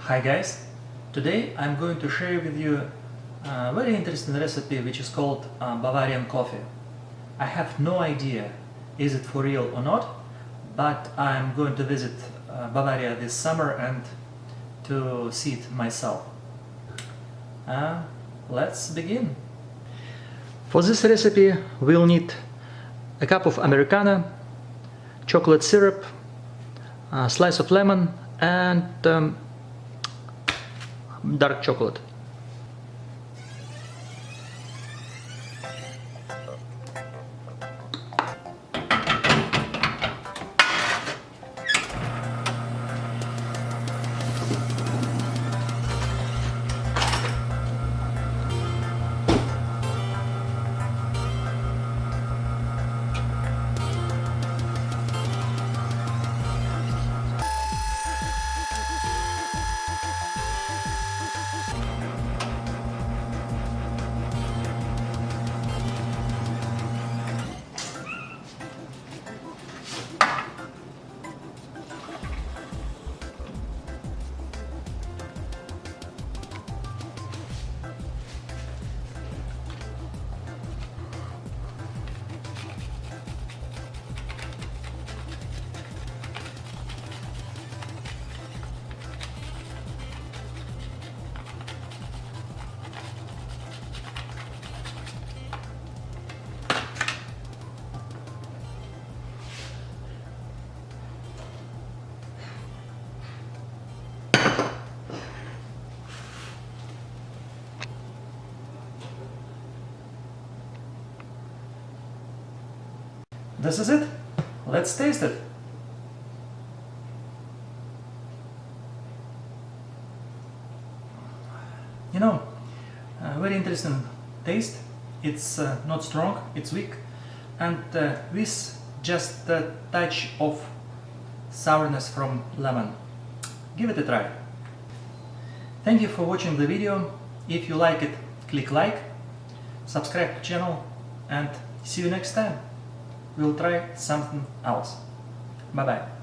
Hi guys, today I'm going to share with you a very interesting recipe which is called Bavarian coffee. I have no idea is it for real or not, but I'm going to visit Bavaria this summer and to see it myself. Let's begin. For this recipe we'll need a cup of Americano, chocolate syrup, a slice of lemon and dark chocolate. This is it. Let's taste it. Very interesting taste. It's not strong, it's weak, and with just a touch of sourness from lemon. Give it a try. Thank you for watching the video. If you like it, click like, subscribe to the channel, and see you next time. We'll try something else. Bye bye.